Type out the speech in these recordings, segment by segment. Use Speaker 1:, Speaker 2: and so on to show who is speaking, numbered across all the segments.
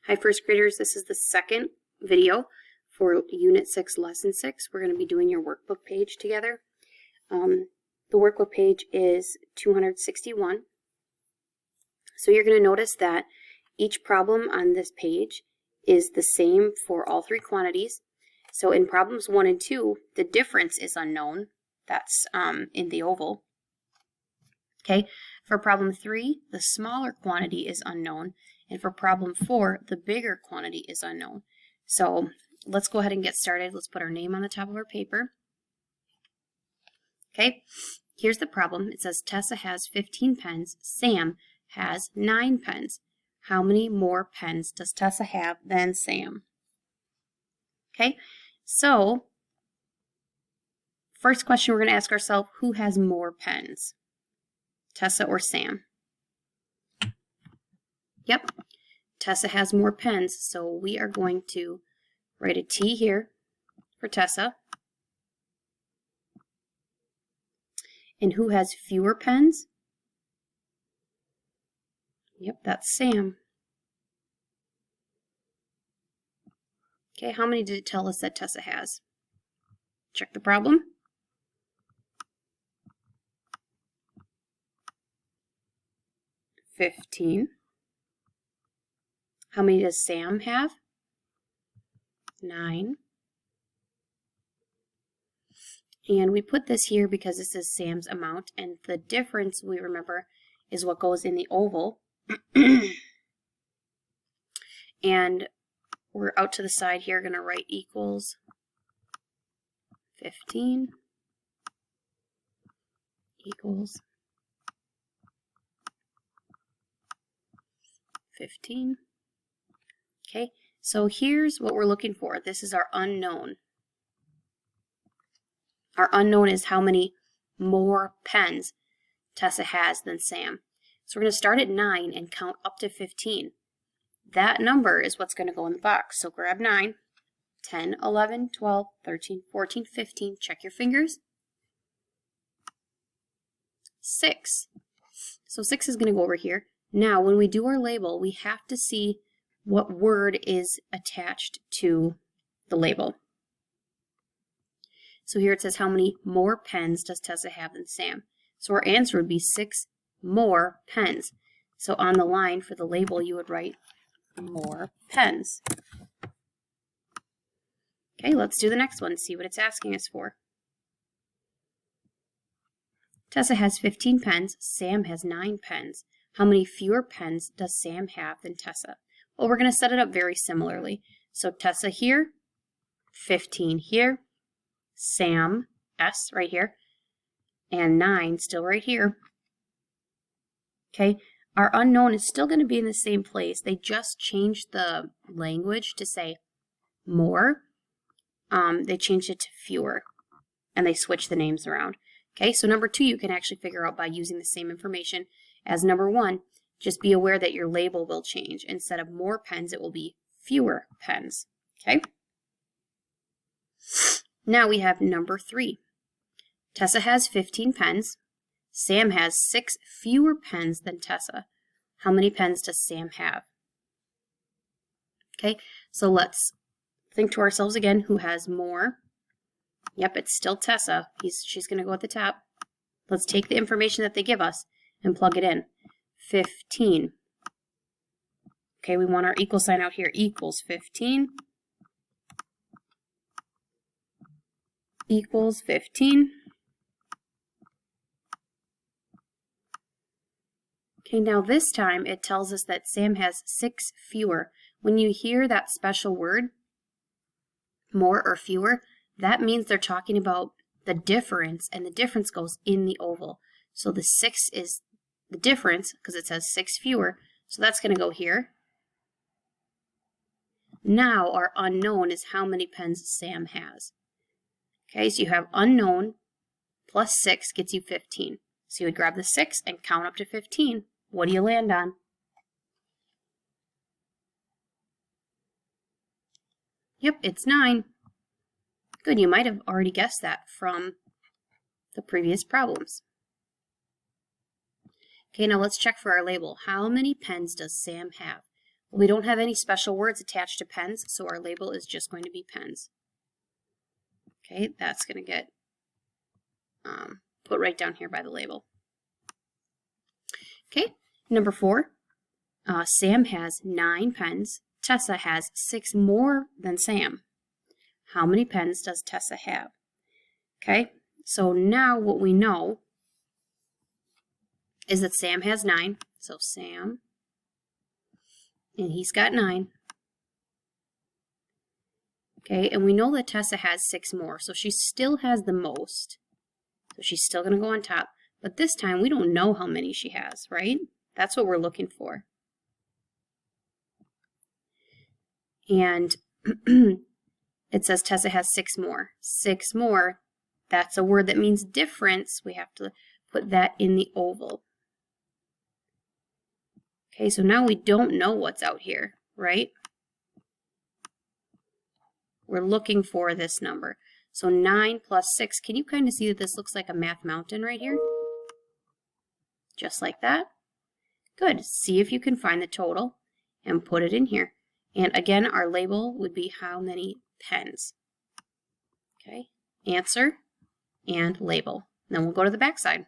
Speaker 1: Hi first graders, this is the second video for Unit 6, Lesson 6. We're going to be doing your workbook page together. The workbook page is 261. So you're going to notice that each problem on this page is the same for all three quantities. So in problems 1 and 2, the difference is unknown. That's in the oval. Okay, for problem 3, the smaller quantity is unknown. And for problem 4, the bigger quantity is unknown. So let's go ahead and get started. Let's put our name on the top of our paper. Okay, here's the problem. It says Tessa has 15 pens. Sam has 9 pens. How many more pens does Tessa have than Sam? Okay, so first question we're going to ask ourselves, who has more pens? Tessa or Sam? Yep, Tessa has more pens, so we are going to write a T here for Tessa. And who has fewer pens? Yep, that's Sam. Okay, how many did it tell us that Tessa has? Check the problem. $15. How many does Sam have? 9. And we put this here because this is Sam's amount, and the difference, we remember, is what goes in the oval. And we're out to the side here going to write equals 15 equals 15. Okay, so here's what we're looking for. This is our unknown. Our unknown is how many more pens Tessa has than Sam. So we're going to start at 9 and count up to 15. That number is what's going to go in the box. So grab 9, 10, 11, 12, 13, 14, 15. Check your fingers. 6. So 6 is going to go over here. Now, when we do our label, we have to see what word is attached to the label. So here it says, how many more pens does Tessa have than Sam? So our answer would be 6 more pens. So on the line for the label, you would write more pens. Okay, let's do the next one, see what it's asking us for. Tessa has 15 pens. Sam has 9 pens. How many fewer pens does Sam have than Tessa? Well, we're going to set it up very similarly. So Tessa here, 15 here, Sam, S right here, and 9 still right here. Okay, our unknown is still going to be in the same place. They just changed the language to say more. They changed it to fewer, and they switched the names around. Okay, so number 2 you can actually figure out by using the same information as number 1. Just be aware that your label will change. Instead of more pens, it will be fewer pens. Okay? Now we have number 3. Tessa has 15 pens. Sam has 6 fewer pens than Tessa. How many pens does Sam have? Okay, so let's think to ourselves again, who has more? Yep, it's still Tessa. She's going to go at the top. Let's take the information that they give us and plug it in. 15. Okay, we want our equal sign out here. Equals 15. Equals 15. Okay, now this time it tells us that Sam has 6 fewer. When you hear that special word, more or fewer, that means they're talking about the difference, and the difference goes in the oval. So the 6 is the difference because it says 6 fewer, so that's going to go here. Now our unknown is how many pens Sam has. Okay, so you have unknown plus 6 gets you 15. So you would grab the 6 and count up to 15. What do you land on? Yep, it's 9. Good, you might have already guessed that from the previous problems. Okay, now let's check for our label. How many pens does Sam have? We don't have any special words attached to pens, so our label is just going to be pens. Okay, that's going to get put right down here by the label. Okay, number 4, Sam has 9 pens. Tessa has 6 more than Sam. How many pens does Tessa have? Okay, so now what we know is that Sam has 9. So Sam, and he's got 9. Okay, and we know that Tessa has 6 more, so she still has the most. So she's still going to go on top. But this time, we don't know how many she has, right? That's what we're looking for. And it says Tessa has 6 more. 6 more, that's a word that means difference. We have to put that in the oval. Okay, so now we don't know what's out here, right? We're looking for this number. So 9 plus 6, can you kind of see that this looks like a math mountain right here? Just like that. Good. See if you can find the total and put it in here. And again, our label would be how many pens. Okay, answer and label. Then we'll go to the back side.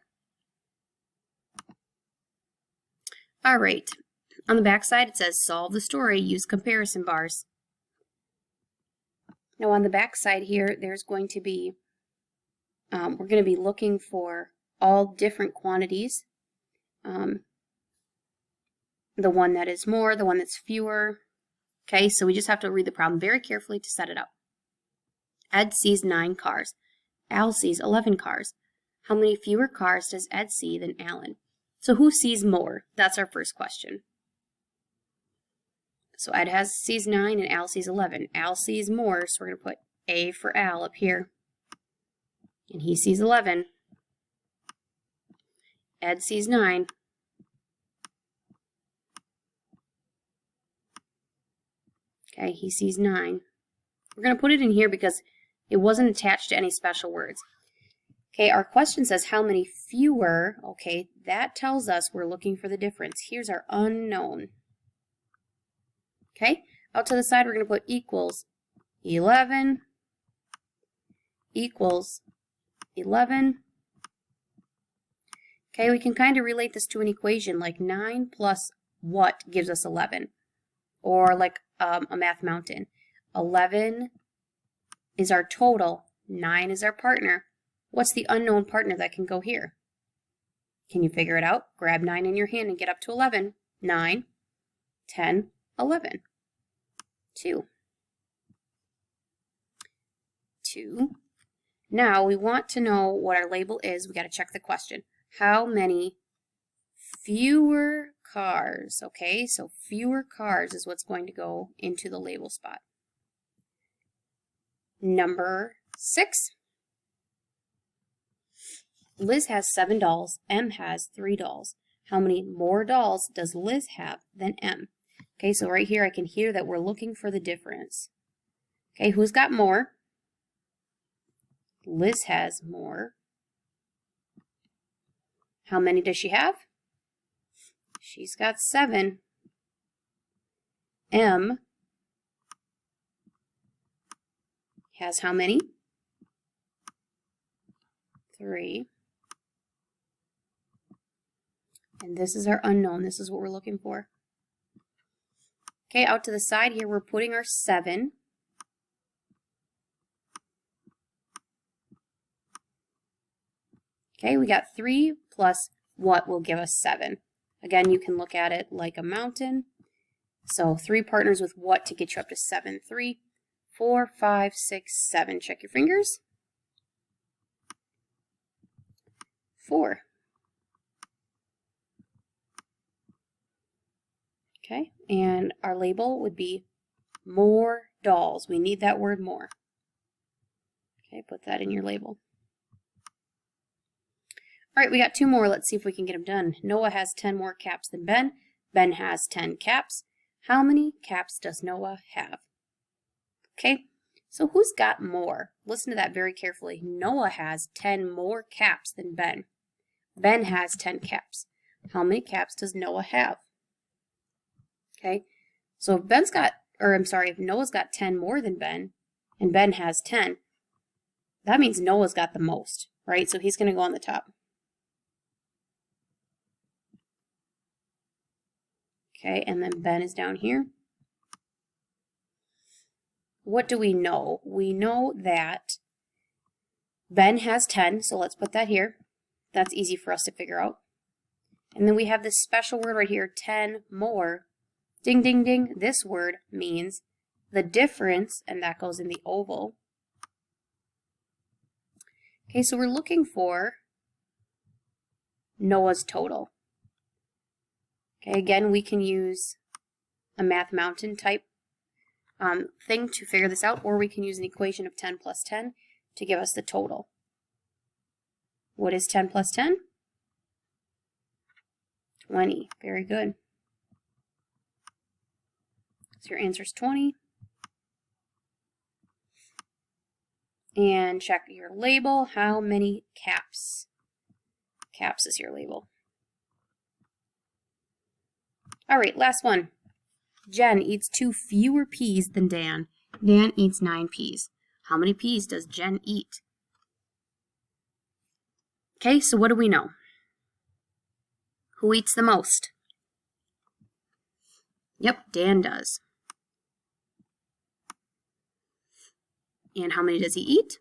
Speaker 1: All right, on the back side it says solve the story, use comparison bars. Now on the back side here, there's going to be, we're going to be looking for all different quantities. The one that is more, the one that's fewer. Okay, so we just have to read the problem very carefully to set it up. Ed sees 9 cars. Al sees 11 cars. How many fewer cars does Ed see than Alan? So who sees more? That's our first question. So Ed sees 9 and Al sees 11. Al sees more, so we're going to put A for Al up here. And he sees 11. Ed sees 9. Okay, he sees 9. We're going to put it in here because it wasn't attached to any special words. Okay, our question says how many fewer. Okay, that tells us we're looking for the difference. Here's our unknown. Okay, out to the side we're going to put equals 11 equals 11. Okay, we can kind of relate this to an equation like 9 plus what gives us 11? Or like a math mountain. 11 is our total, 9 is our partner. What's the unknown partner that can go here? Can you figure it out? Grab 9 in your hand and get up to 11. 9, 10, 11. 2. 2. Now we want to know what our label is. We got to check the question. How many fewer cars? Okay, so fewer cars is what's going to go into the label spot. Number 6. Liz has 7 dolls. M has 3 dolls. How many more dolls does Liz have than M? Okay, so right here I can hear that we're looking for the difference. Okay, who's got more? Liz has more. How many does she have? She's got 7. M has how many? 3. And this is our unknown. This is what we're looking for. Okay, out to the side here, we're putting our 7. Okay, we got 3 plus what will give us 7. Again, you can look at it like a mountain. So 3 partners with what to get you up to 7. 3, 4, 5, 6, 7. Check your fingers. 4. Okay, and our label would be more dolls. We need that word more. Okay, put that in your label. All right, we got 2 more. Let's see if we can get them done. Noah has 10 more caps than Ben. Ben has 10 caps. How many caps does Noah have? Okay, so who's got more? Listen to that very carefully. Noah has 10 more caps than Ben. Ben has 10 caps. How many caps does Noah have? Okay, So if if Noah's got 10 more than Ben, and Ben has 10, that means Noah's got the most, right? So he's going to go on the top. Okay, and then Ben is down here. What do we know? We know that Ben has 10, so let's put that here. That's easy for us to figure out. And then we have this special word right here, 10 more. Ding, ding, ding. This word means the difference, and that goes in the oval. Okay, so we're looking for Noah's total. Okay, again, we can use a Math Mountain type thing to figure this out, or we can use an equation of 10 plus 10 to give us the total. What is 10 plus 10? 20. Very good. So your answer is 20. And check your label. How many caps? Caps is your label. All right, last one. Jen eats 2 fewer peas than Dan. Dan eats 9 peas. How many peas does Jen eat? Okay, so what do we know? Who eats the most? Yep, Dan does. And how many does he eat?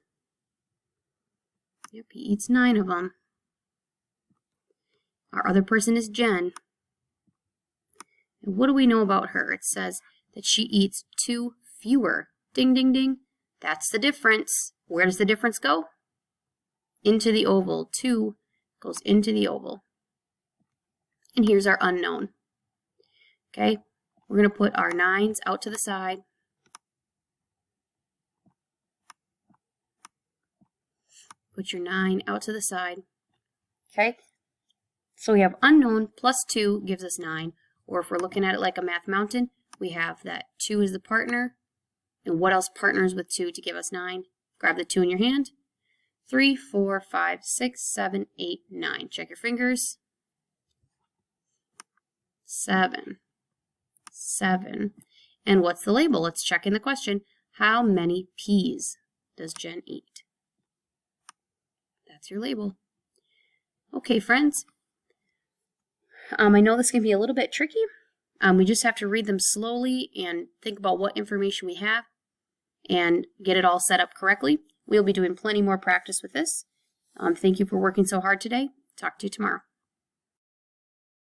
Speaker 1: Yep, he eats 9 of them. Our other person is Jen. And what do we know about her? It says that she eats 2 fewer. Ding, ding, ding. That's the difference. Where does the difference go? Into the oval. 2 goes into the oval. And here's our unknown. Okay, we're going to put our 9s out to the side. Put your 9 out to the side. Okay, so we have unknown plus 2 gives us 9. Or if we're looking at it like a Math Mountain, we have that 2 is the partner. And what else partners with 2 to give us 9? Grab the 2 in your hand. 3, 4, 5, 6, 7, 8, 9. Check your fingers. 7. 7. And what's the label? Let's check in the question. How many peas does Jen eat? That's your label. Okay, friends. I know this can be a little bit tricky. We just have to read them slowly and think about what information we have and get it all set up correctly. We'll be doing plenty more practice with this. Thank you for working so hard today. Talk to you tomorrow.